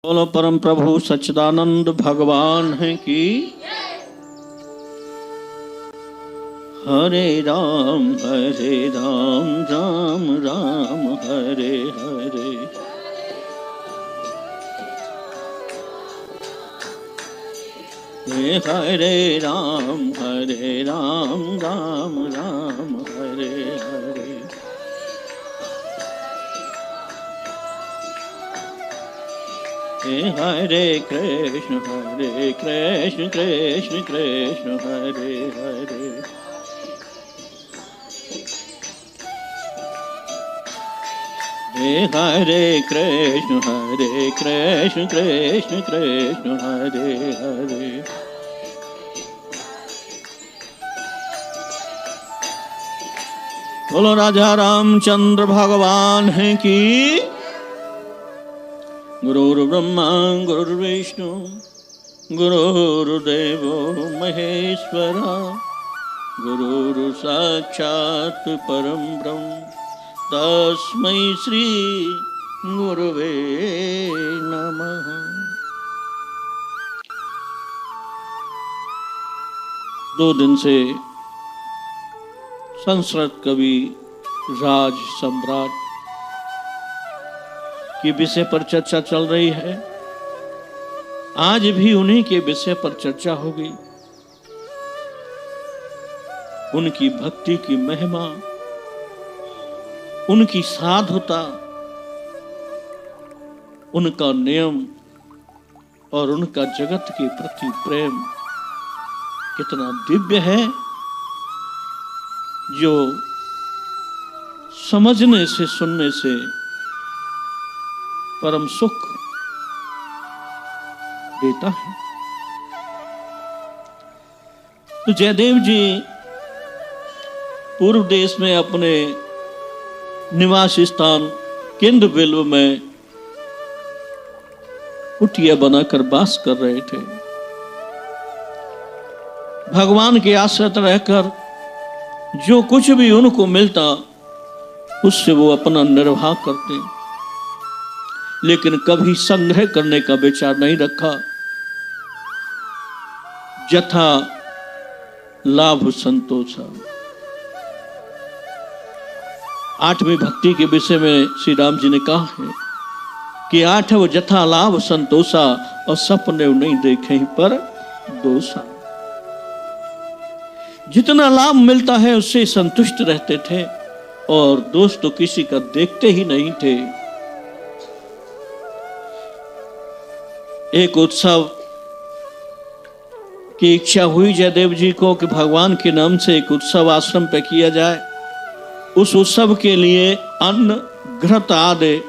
बोलो परम प्रभु सच्चिदानंद भगवान है की। हरे राम राम राम हरे हरे। हरे राम राम राम हरे हरे। हरे कृष्ण कृष्ण कृष्ण हरे हरे। हरे कृष्ण कृष्ण कृष्ण हरे हरे। बोलो राजा रामचंद्र भगवान है की। गुरुर्ब्रह्मा गुरुर्विष्णु गुरुर्देवो महेश्वरा। गुरुर् साक्षात् परम ब्रह्म तस्मै श्री गुरुवे नमः। दो दिन से संस्कृत कवि राज सम्राट के विषय पर चर्चा चल रही है। आज भी उन्हीं के विषय पर चर्चा होगी। उनकी भक्ति की महिमा, उनकी साधुता, उनका नियम और उनका जगत के प्रति प्रेम कितना दिव्य है, जो समझने से सुनने से परम सुख देता है। तो जयदेव जी पूर्व देश में अपने निवास स्थान केंद्र बिल्व में कुटिया बनाकर वास कर रहे थे। भगवान के आश्रित रहकर जो कुछ भी उनको मिलता उससे वो अपना निर्वाह करते, लेकिन कभी संग्रह करने का विचार नहीं रखा। जथा लाभ संतोषा। आठवीं भक्ति के विषय में श्री राम जी ने कहा है कि आठव जथा लाभ संतोषा और सपने नहीं देखे पर दोषा। जितना लाभ मिलता है उससे संतुष्ट रहते थे और दोष तो किसी का देखते ही नहीं थे। एक उत्सव की इच्छा हुई जयदेव जी को कि भगवान के नाम से एक उत्सव आश्रम पे किया जाए। उस उत्सव के लिए अन्न घृत आदि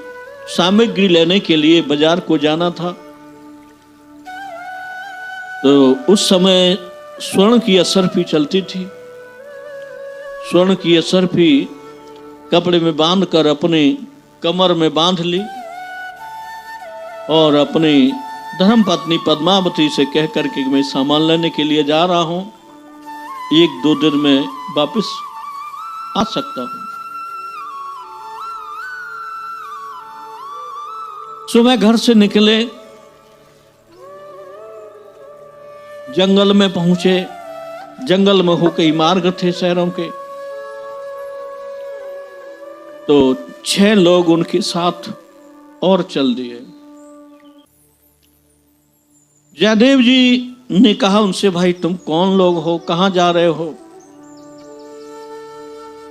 सामग्री लेने के लिए बाजार को जाना था। तो उस समय स्वर्ण की असरफी चलती थी। स्वर्ण की असरफी कपड़े में बांधकर अपने कमर में बांध ली और अपनी धर्म पत्नी पद्मावती से कह करके मैं सामान लेने के लिए जा रहा हूं, 1-2 दिन में वापस आ सकता हूं। सुबह घर से निकले, जंगल में पहुंचे। जंगल में हो कई मार्ग थे शहरों के, तो 6 लोग उनके साथ और चल दिए। जयदेव जी ने कहा उनसे, भाई तुम कौन लोग हो, कहां जा रहे हो?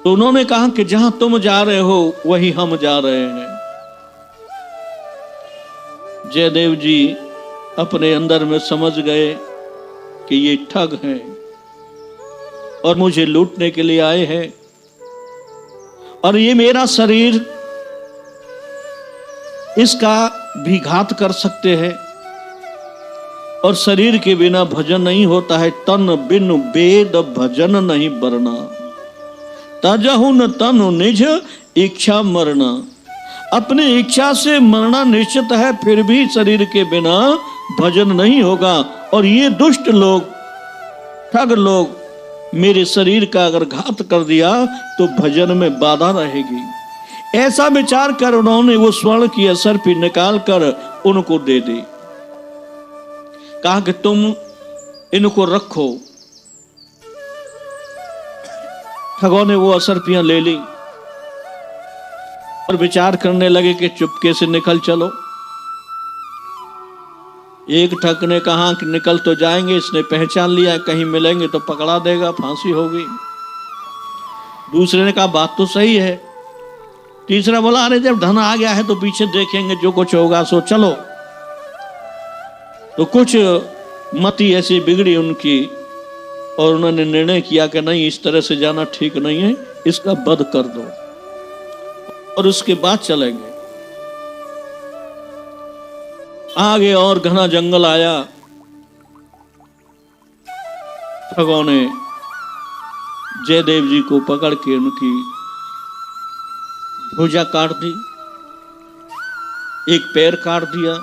तो उन्होंने कहा कि जहां तुम जा रहे हो वही हम जा रहे हैं। जयदेव जी अपने अंदर में समझ गए कि ये ठग हैं और मुझे लूटने के लिए आए हैं, और ये मेरा शरीर, इसका भी घात कर सकते हैं। और शरीर के बिना भजन नहीं होता है। तन बिन वेद भजन नहीं बरना, तजहु न तनु निज इच्छा मरना। अपनी इच्छा से मरना निश्चित है, फिर भी शरीर के बिना भजन नहीं होगा। और ये दुष्ट लोग, ठग लोग मेरे शरीर का अगर घात कर दिया तो भजन में बाधा रहेगी। ऐसा विचार कर उन्होंने वो स्वर्ण की असरपी निकाल कर उनको दे दी। कहा कि तुम इनको रखो। ठगों ने वो असरपियां ले ली और विचार करने लगे कि चुपके से निकल चलो। एक ठग ने कहा कि निकल तो जाएंगे, इसने पहचान लिया, कहीं मिलेंगे तो पकड़ा देगा, फांसी होगी। दूसरे ने कहा बात तो सही है। तीसरा बोला अरे जब धन आ गया है तो पीछे देखेंगे, जो कुछ होगा सो चलो। तो कुछ मति ऐसी बिगड़ी उनकी और उन्होंने निर्णय किया कि नहीं, इस तरह से जाना ठीक नहीं है, इसका वध कर दो और उसके बाद चलेंगे। आगे और घना जंगल आया। ठगों ने जयदेव जी को पकड़ के उनकी भुजा काट दी, एक पैर काट दिया।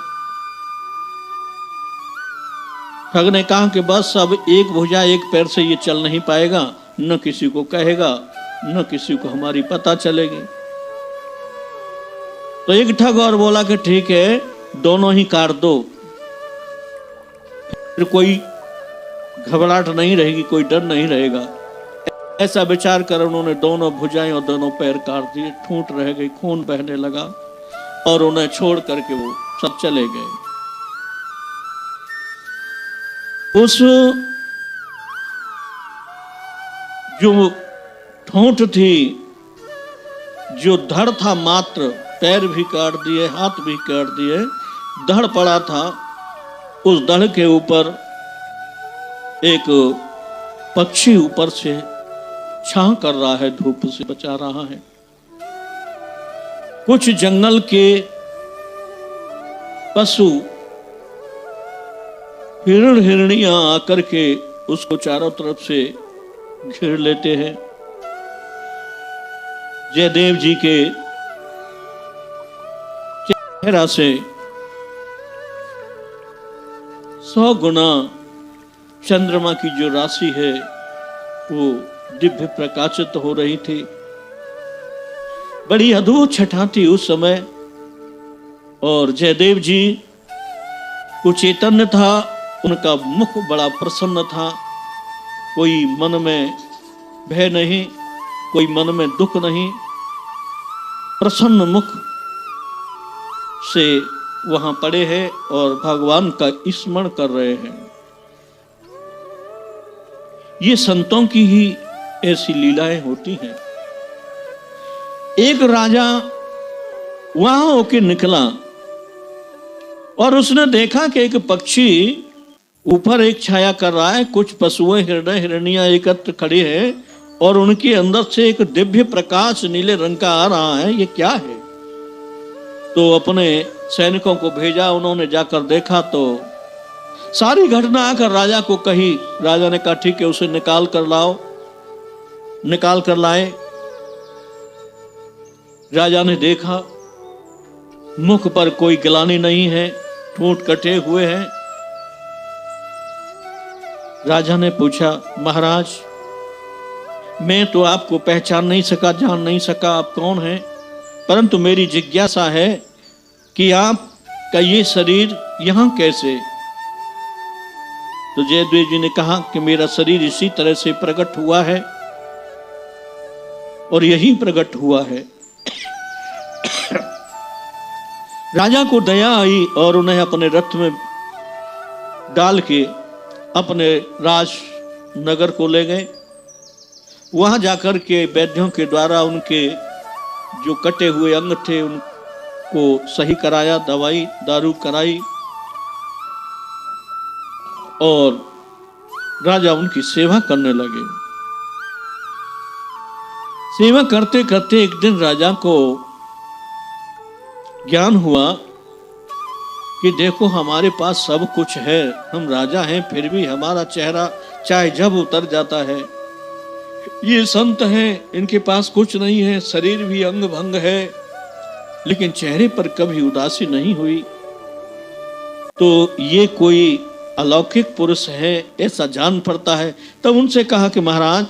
ठग ने कहा कि बस अब एक भुजा एक पैर से ये चल नहीं पाएगा, न किसी को कहेगा न किसी को हमारी पता चलेगी। तो एक ठग और बोला कि ठीक है, दोनों ही काट दो, फिर कोई घबराहट नहीं रहेगी, कोई डर नहीं रहेगा। ऐसा विचार कर उन्होंने दोनों भुजाएं और दोनों पैर काट दिए। ठूंठ रह गई, खून बहने लगा और उन्हें छोड़ करके वो सब चले गए। उस जो ठूंठ थी, जो धड़ था, मात्र पैर भी काट दिए, हाथ भी काट दिए, धड़ पड़ा था। उस धड़ के ऊपर एक पक्षी ऊपर से छां कर रहा है, धूप से बचा रहा है। कुछ जंगल के पशु हिरण हिरनियां आकर के उसको चारों तरफ से घेर लेते हैं। जयदेव जी के चेहरा से 100 गुना चंद्रमा की जो राशि है वो दिव्य प्रकाशित हो रही थी। बड़ी अद्भुत छटा थी उस समय। और जयदेव जी को चैतन्य था, उनका मुख बड़ा प्रसन्न था, कोई मन में भय नहीं, कोई मन में दुख नहीं, प्रसन्न मुख से वहां पड़े हैं और भगवान का स्मरण कर रहे हैं। ये संतों की ही ऐसी लीलाएं होती हैं। एक राजा वहां होके निकला और उसने देखा कि एक पक्षी ऊपर एक छाया कर रहा है, कुछ पशुएं हिरण हिरनियां एकत्र खड़ी है और उनके अंदर से एक दिव्य प्रकाश नीले रंग का आ रहा है, ये क्या है? तो अपने सैनिकों को भेजा, उन्होंने जाकर देखा तो सारी घटना आकर राजा को कही। राजा ने कहा ठीक है, उसे निकाल कर लाओ। निकाल कर लाए। राजा ने देखा मुख पर कोई गिलानी नहीं है, ठूंठ कटे हुए हैं। राजा ने पूछा महाराज, मैं तो आपको पहचान नहीं सका, जान नहीं सका आप कौन हैं, परंतु मेरी जिज्ञासा है कि आपका ये शरीर यहां कैसे? तो जयदेव जी ने कहा कि मेरा शरीर इसी तरह से प्रकट हुआ है और यही प्रकट हुआ है। राजा को दया आई और उन्हें अपने रथ में डाल के अपने राज नगर को ले गए। वहां जाकर के वैद्यों के द्वारा उनके जो कटे हुए अंग थे उनको सही कराया, दवाई दारू कराई और राजा उनकी सेवा करने लगे। सेवा करते करते एक दिन राजा को ज्ञान हुआ कि देखो हमारे पास सब कुछ है, हम राजा हैं, फिर भी हमारा चेहरा चाहे जब उतर जाता है। ये संत हैं, इनके पास कुछ नहीं है, शरीर भी अंग भंग है, लेकिन चेहरे पर कभी उदासी नहीं हुई। तो ये कोई अलौकिक पुरुष है ऐसा जान पड़ता है। तब उनसे कहा कि महाराज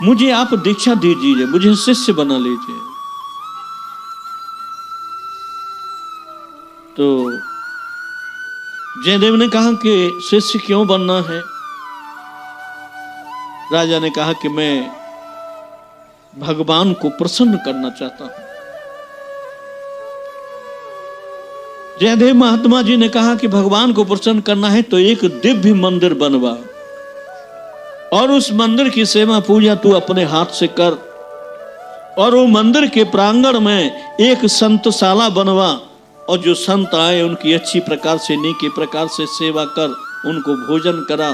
मुझे आप दीक्षा दीजिए, मुझे शिष्य बना लीजिए। तो जयदेव ने कहा कि शिष्य क्यों बनना है? राजा ने कहा कि मैं भगवान को प्रसन्न करना चाहता हूं। जयदेव महात्मा जी ने कहा कि भगवान को प्रसन्न करना है तो एक दिव्य मंदिर बनवा और उस मंदिर की सेवा पूजा तू अपने हाथ से कर, और वो मंदिर के प्रांगण में एक संतशाला बनवा और जो संत आए उनकी अच्छी प्रकार से नीके प्रकार से सेवा कर, उनको भोजन करा,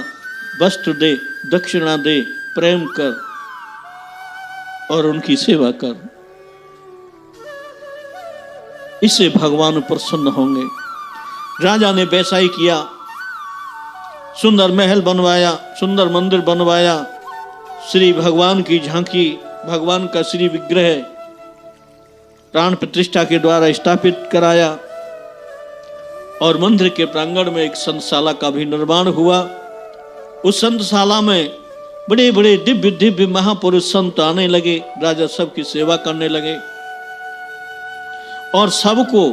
वस्त्र दे, दक्षिणा दे, प्रेम कर और उनकी सेवा कर। इससे भगवान प्रसन्न होंगे। राजा ने वैसा ही किया। सुंदर महल बनवाया, सुंदर मंदिर बनवाया, श्री भगवान की झांकी, भगवान का श्री विग्रह प्राण प्रतिष्ठा के द्वारा स्थापित कराया और मंदिर के प्रांगण में एक संतशाला का भी निर्माण हुआ। उस संतशाला में बड़े बड़े दिव्य दिव्य महापुरुष संत आने लगे। राजा सबकी सेवा करने लगे और सबको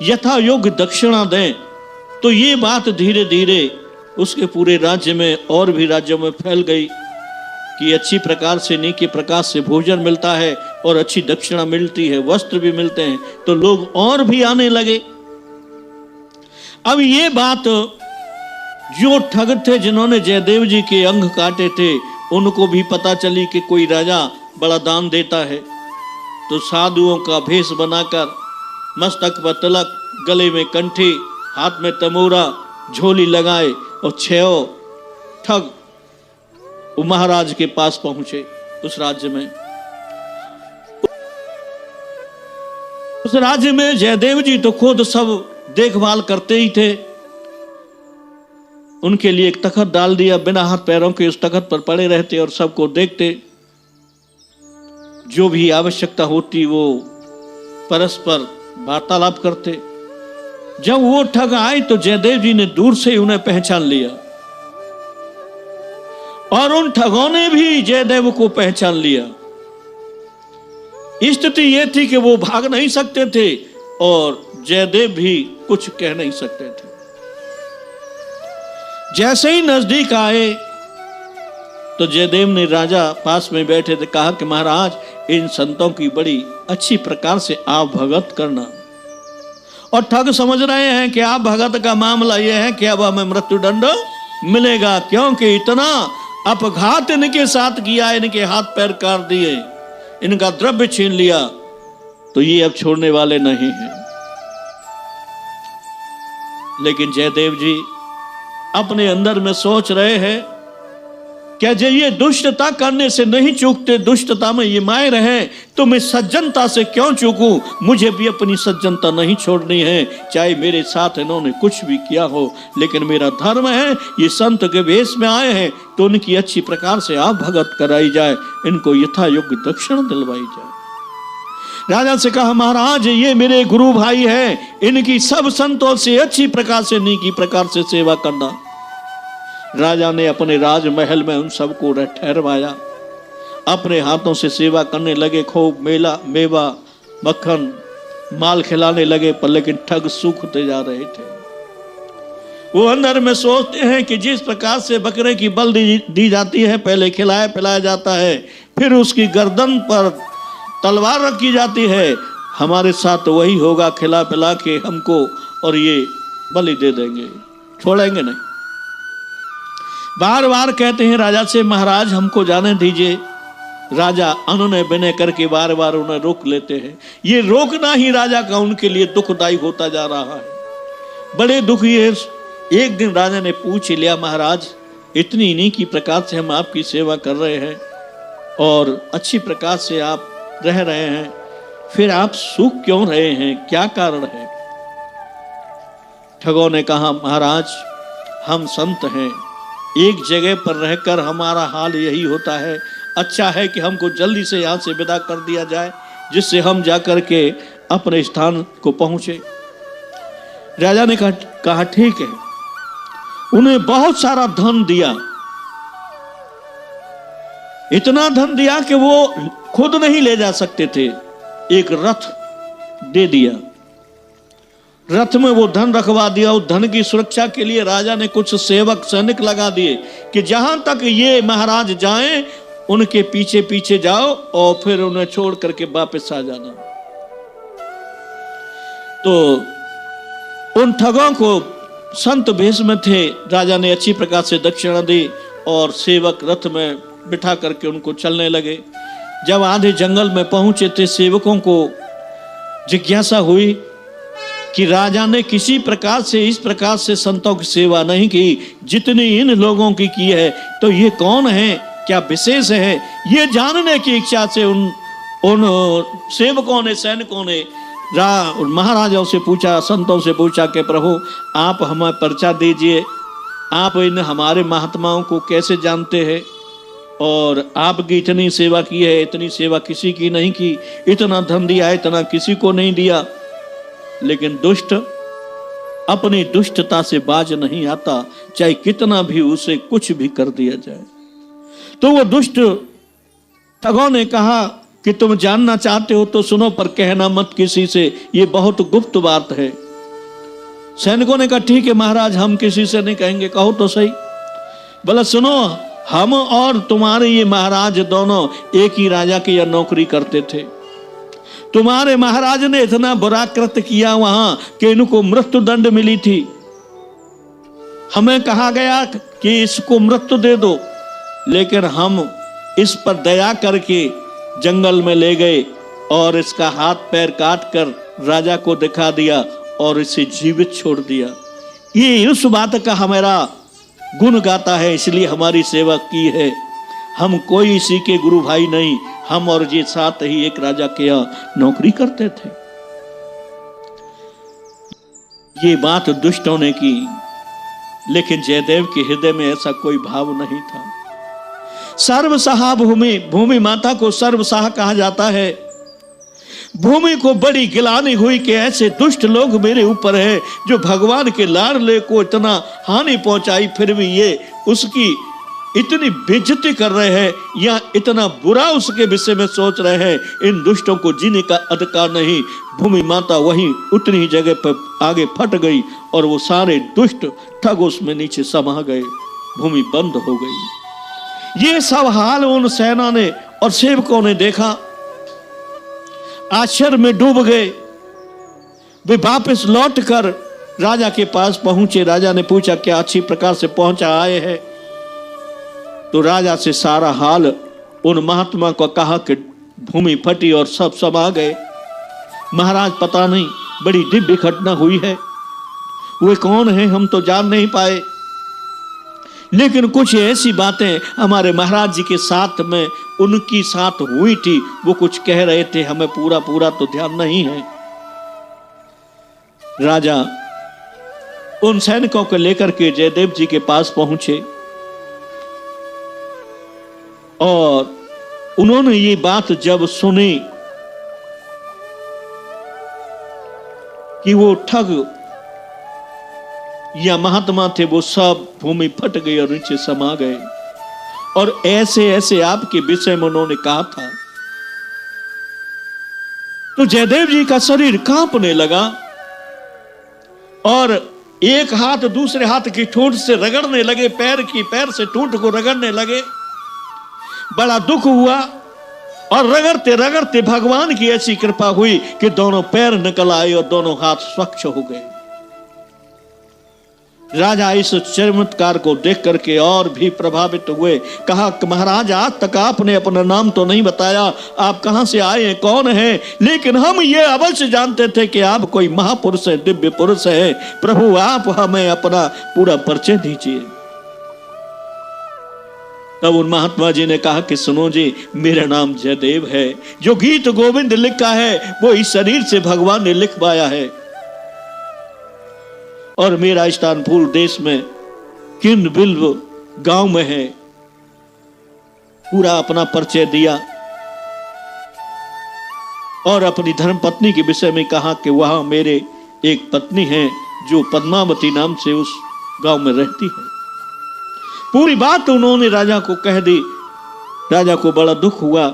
यथा योग्य दक्षिणा दें। तो ये बात धीरे धीरे उसके पूरे राज्य में और भी राज्यों में फैल गई कि अच्छी प्रकार से नीके प्रकार से भोजन मिलता है और अच्छी दक्षिणा मिलती है, वस्त्र भी मिलते हैं, तो लोग और भी आने लगे। अब ये बात जो ठग थे जिन्होंने जयदेव जी के अंग काटे थे उनको भी पता चली कि कोई राजा बड़ा दान देता है, तो साधुओं का भेष बनाकर मस्तक पर तिलक, गले में कंठी, हाथ में तमोरा, झोली लगाए और छह ठग वो महाराज के पास पहुंचे। उस राज्य में, उस राज्य में जयदेव जी तो खुद सब देखभाल करते ही थे। उनके लिए एक तखत डाल दिया, बिना हाथ पैरों के उस तखत पर पड़े रहते और सबको देखते। जो भी आवश्यकता होती वो परस्पर वार्तालाप करते। जब वो ठग आए तो जयदेव जी ने दूर से उन्हें पहचान लिया और उन ठगों ने भी जयदेव को पहचान लिया। स्थिति यह थी कि वो भाग नहीं सकते थे और जयदेव भी कुछ कह नहीं सकते थे। जैसे ही नजदीक आए तो जयदेव ने राजा पास में बैठे थे कहा कि महाराज, इन संतों की बड़ी अच्छी प्रकार से आप भगत करना। और ठग समझ रहे हैं कि आप भगत का मामला यह है कि अब हमें मृत्युदंड मिलेगा, क्योंकि इतना अपघात इनके साथ किया, इनके हाथ पैर काट दिए, इनका द्रव्य छीन लिया, तो ये अब छोड़ने वाले नहीं हैं। लेकिन जयदेव जी अपने अंदर में सोच रहे हैं क्या जे ये दुष्टता करने से नहीं चूकते, दुष्टता में ये माए रहे, तो मैं सज्जनता से क्यों चूकूं? मुझे भी अपनी सज्जनता नहीं छोड़नी है, चाहे मेरे साथ इन्होंने कुछ भी किया हो। लेकिन मेरा धर्म है, ये संत के वेश में आए हैं तो उनकी अच्छी प्रकार से आप भगत कराई जाए, इनको यथा योग्य दक्षिणा दिलवाई जाए। राजा से कहा महाराज, ये मेरे गुरु भाई हैं, इनकी सब संतों से अच्छी प्रकार से नीकी प्रकार से सेवा करना। राजा ने अपने राजमहल में उन सबको ठहरवाया, अपने हाथों से सेवा करने लगे, खूब मेला मेवा मक्खन माल खिलाने लगे। पर लेकिन ठग सूखते जा रहे थे। वो अंदर में सोचते हैं कि जिस प्रकार से बकरे की बल दी जाती है, पहले खिलाया पिलाया जाता है, फिर उसकी गर्दन पर तलवार रखी जाती है, हमारे साथ वही होगा, खिला पिला के हमको और ये बलि दे देंगे, छोड़ेंगे नहीं। बार बार कहते हैं राजा से महाराज हमको जाने दीजिए। राजा अनुनय विनय करके बार बार उन्हें रोक लेते हैं। ये रोकना ही राजा का उनके लिए दुखदायी होता जा रहा है। बड़े दुखी है। एक दिन राजा ने पूछ लिया महाराज, इतनी नीकी प्रकार से हम आपकी सेवा कर रहे हैं और अच्छी प्रकार से आप रह रहे हैं, फिर आप सुख क्यों रहे हैं, क्या कारण है? ठगों ने कहा महाराज, हम संत हैं, एक जगह पर रहकर हमारा हाल यही होता है। अच्छा है कि हमको जल्दी से यहाँ से विदा कर दिया जाए, जिससे हम जाकर के अपने स्थान को पहुंचे। राजा ने कहा ठीक है। उन्हें बहुत सारा धन दिया, इतना धन दिया कि वो खुद नहीं ले जा सकते थे, एक रथ दे दिया। रथ में वो धन रखवा दिया। उस धन की सुरक्षा के लिए राजा ने कुछ सेवक सैनिक लगा दिए कि जहां तक ये महाराज जाएं उनके पीछे पीछे जाओ और फिर उन्हें छोड़ करके वापस आ जाना। तो उन ठगों को संत भेष में थे, राजा ने अच्छी प्रकार से दक्षिणा दी और सेवक रथ में बिठा करके उनको चलने लगे। जब आधे जंगल में पहुंचे थे, सेवकों को जिज्ञासा हुई कि राजा ने किसी प्रकार से इस प्रकार से संतों की सेवा नहीं की जितनी इन लोगों की है, तो ये कौन है, क्या विशेष है। ये जानने की इच्छा से उन सेवकों ने, सैनिकों ने महाराजाओं से पूछा, संतों से पूछा कि प्रभु आप हमें पर्चा दीजिए, आप इन हमारे महात्माओं को कैसे जानते हैं और आपकी इतनी सेवा की है, इतनी सेवा किसी की नहीं की, इतना धन दिया, इतना किसी को नहीं दिया। लेकिन दुष्ट अपनी दुष्टता से बाज नहीं आता, चाहे कितना भी उसे कुछ भी कर दिया जाए। तो वो दुष्ट ठगों ने कहा कि तुम जानना चाहते हो तो सुनो, पर कहना मत किसी से, ये बहुत गुप्त बात है। सैनिकों ने कहा ठीक है महाराज, हम किसी से नहीं कहेंगे, कहो तो सही। बोला सुनो, हम और तुम्हारे ये महाराज दोनों एक ही राजा की यह नौकरी करते थे। तुम्हारे महाराज ने इतना बुरा कृत्य किया वहां कि इनको मृत्यु दंड मिली थी। हमें कहा गया कि इसको मृत्यु दे दो, लेकिन हम इस पर दया करके जंगल में ले गए और इसका हाथ पैर काट कर राजा को दिखा दिया और इसे जीवित छोड़ दिया। ये उस बात का हमारा गुण गाता है, इसलिए हमारी सेवा की है। हम कोई इसी के गुरु भाई नहीं, हम और ये साथ ही एक राजा के यहाँ नौकरी करते थे। ये बात दुष्टों ने की, लेकिन जयदेव के हृदय में ऐसा कोई भाव नहीं था। सर्वसहा भूमि, भूमि माता को सर्वसहा कहा जाता है। भूमि को बड़ी गिलानी हुई कि ऐसे दुष्ट लोग मेरे ऊपर है जो भगवान के लाडले को इतना हानि पहुंचाई, फिर भी ये उसकी इतनी बेइज्जती कर रहे हैं या इतना बुरा उसके विषय में सोच रहे हैं। इन दुष्टों को जीने का अधिकार नहीं। भूमि माता वहीं उतनी ही जगह पर आगे फट गई और वो सारे दुष्ट ठग उसमें नीचे समा गए, भूमि बंद हो गई। ये सब हाल उन सेना ने और सेवकों ने देखा, आश्चर्य में डूब गए। वे वापस लौट कर राजा के पास पहुंचे। राजा ने पूछा क्या अच्छी प्रकार से पहुंचा आए हैं? तो राजा से सारा हाल उन महात्मा को कहा कि भूमि फटी और सब समा गए। महाराज पता नहीं, बड़ी दिव्य घटना हुई है। वे कौन है हम तो जान नहीं पाए, लेकिन कुछ ऐसी बातें हमारे महाराज जी के साथ में उनकी साथ हुई थी, वो कुछ कह रहे थे, हमें पूरा तो ध्यान नहीं है। राजा उन सैनिकों को लेकर के जयदेव जी के पास पहुंचे और उन्होंने ये बात जब सुनी कि वो ठग या महात्मा थे, वो सब भूमि फट गई और नीचे समा गए, और ऐसे ऐसे आपके विषय में उन्होंने कहा था, तो जयदेव जी का शरीर कांपने लगा और एक हाथ दूसरे हाथ की ठूंठ से रगड़ने लगे, पैर से ठूंठ को रगड़ने लगे। बड़ा दुख हुआ और रगड़ते रगड़ते भगवान की ऐसी कृपा हुई कि दोनों पैर निकल आए और दोनों हाथ स्वच्छ हो गए। राजा इस चमत्कार को देख करके और भी प्रभावित हुए। कहा कि महाराज आज तक आपने अपना नाम तो नहीं बताया, आप कहां से आए हैं, कौन है, लेकिन हम ये अवश्य जानते थे कि आप कोई महापुरुष है, दिव्य पुरुष है। प्रभु आप हमें अपना पूरा परिचय दीजिए। तब उन महात्मा जी ने कहा कि सुनो जी, मेरा नाम जयदेव है। जो गीत गोविंद लिखा है वो इस शरीर से भगवान ने लिखवाया है, और मेरा स्थान फूल देश में किन बिल्व गांव में है। पूरा अपना परिचय दिया और अपनी धर्म पत्नी के विषय में कहा कि वहां मेरे एक पत्नी है जो पद्मावती नाम से उस गांव में रहती है। पूरी बात उन्होंने राजा को कह दी। राजा को बड़ा दुख हुआ,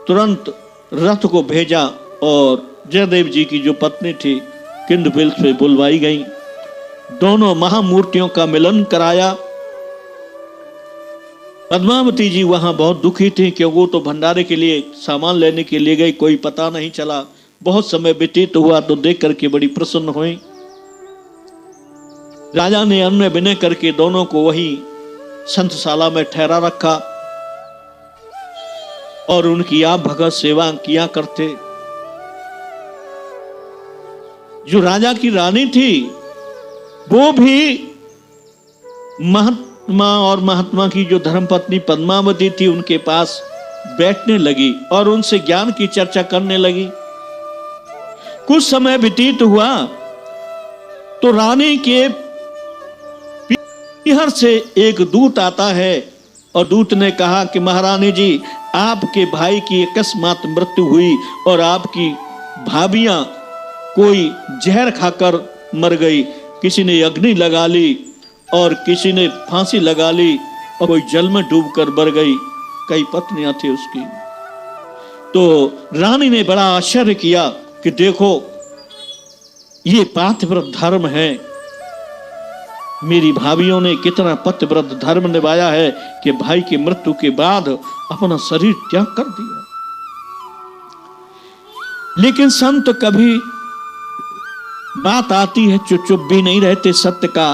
तुरंत रथ को भेजा और जयदेव जी की जो पत्नी थी किंद बिल से बुलवाई गई। दोनों महामूर्तियों का मिलन कराया। पद्मावती जी वहां बहुत दुखी थी कि वो तो भंडारे के लिए सामान लेने के लिए गई, कोई पता नहीं चला। बहुत समय व्यतीत हुआ तो देख करके बड़ी प्रसन्न हुई। राजा ने अन्य विनय करके दोनों को वही संतशाला में ठहरा रखा और उनकी आप भगत सेवा किया करते। जो राजा की रानी थी वो भी महात्मा और महात्मा की जो धर्मपत्नी पद्मावती थी उनके पास बैठने लगी और उनसे ज्ञान की चर्चा करने लगी। कुछ समय व्यतीत हुआ तो रानी के पीहर से एक दूत आता है और दूत ने कहा कि महारानी जी, आपके भाई की अकस्मात मृत्यु हुई और आपकी भाभियां कोई जहर खाकर मर गई। किसी ने अग्नि लगा ली और किसी ने फांसी लगा ली और कोई जल में डूबकर मर गई। कई पत्नियां थी उसकी। तो रानी ने बड़ा आश्चर्य किया कि देखो ये पातिव्रत धर्म है। मेरी भाभियों ने कितना पतिव्रत धर्म निभाया है कि भाई की मृत्यु के बाद अपना शरीर त्याग कर दिया। लेकिन संत कभी बात आती है चुप भी नहीं रहते, सत्य का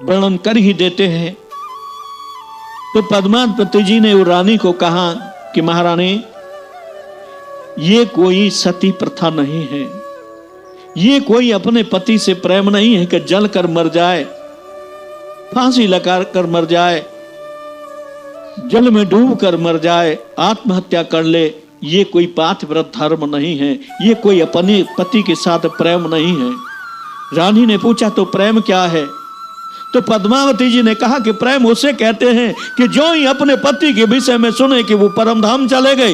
वर्णन कर ही देते हैं। तो पद्मावती जी ने वो रानी को कहा कि महारानी, ये कोई सती प्रथा नहीं है, ये कोई अपने पति से प्रेम नहीं है कि जल कर मर जाए, फांसी लगा कर मर जाए, जल में डूब कर मर जाए, आत्महत्या कर ले। ये कोई पातिव्रत धर्म नहीं है, ये कोई अपने पति के साथ प्रेम नहीं है। रानी ने पूछा तो प्रेम क्या है? तो पद्मावती जी ने कहा कि प्रेम उसे कहते हैं कि जो ही अपने पति के विषय में सुने कि वो परम धाम चले गए,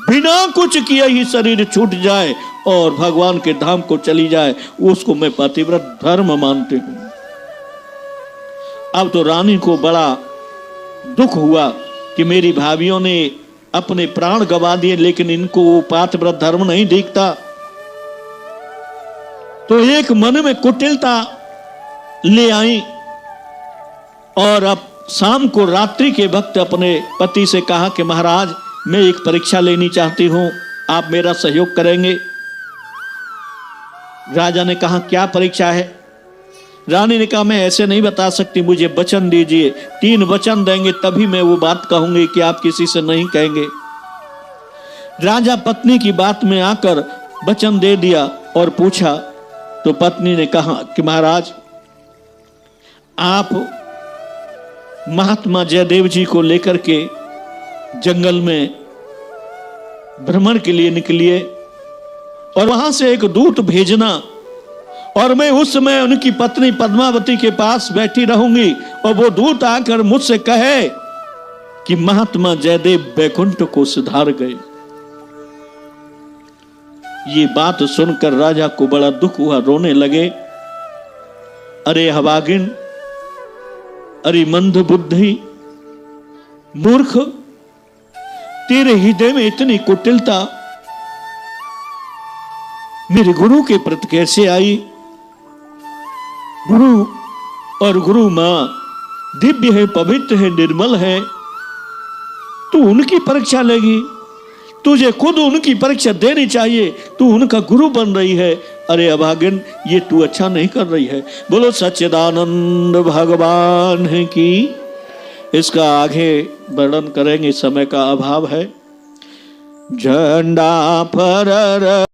बिना कुछ किए ही शरीर छूट जाए और भगवान के धाम को चली जाए, उसको मैं पतिव्रत धर्म मानती हूं। अब तो रानी को बड़ा दुख हुआ कि मेरी भाभियों ने अपने प्राण गंवा दिए, लेकिन इनको वो पातिव्रत धर्म नहीं दिखता। तो एक मन में कुटिलता ले आई और अब शाम को रात्रि के वक्त अपने पति से कहा कि महाराज, मैं एक परीक्षा लेनी चाहती हूं, आप मेरा सहयोग करेंगे? राजा ने कहा क्या परीक्षा है? रानी ने कहा मैं ऐसे नहीं बता सकती, मुझे वचन दीजिए, 3 वचन देंगे तभी मैं वो बात कहूंगी कि आप किसी से नहीं कहेंगे। राजा पत्नी की बात में आकर वचन दे दिया और पूछा। तो पत्नी ने कहा कि महाराज, आप महात्मा जयदेव जी को लेकर के जंगल में भ्रमण के लिए निकलिए और वहां से एक दूत भेजना और मैं उस समय उनकी पत्नी पद्मावती के पास बैठी रहूंगी और वो दूत आकर मुझसे कहे कि महात्मा जयदेव बैकुंठ को सिधार गए। ये बात सुनकर राजा को बड़ा दुख हुआ, रोने लगे। अरे हवागिन, अरे मंद बुद्धि, मूर्ख, तेरे हृदय में इतनी कुटिलता मेरे गुरु के प्रति कैसे आई? गुरु और गुरु मां दिव्य है, पवित्र है, निर्मल है, तू उनकी परीक्षा लेगी? तुझे खुद उनकी परीक्षा देनी चाहिए, तू उनका गुरु बन रही है। अरे अभागिन, ये तू अच्छा नहीं कर रही है। बोलो सच्चिदानंद भगवान है की। इसका आगे वर्णन करेंगे, समय का अभाव है। झंडा फहर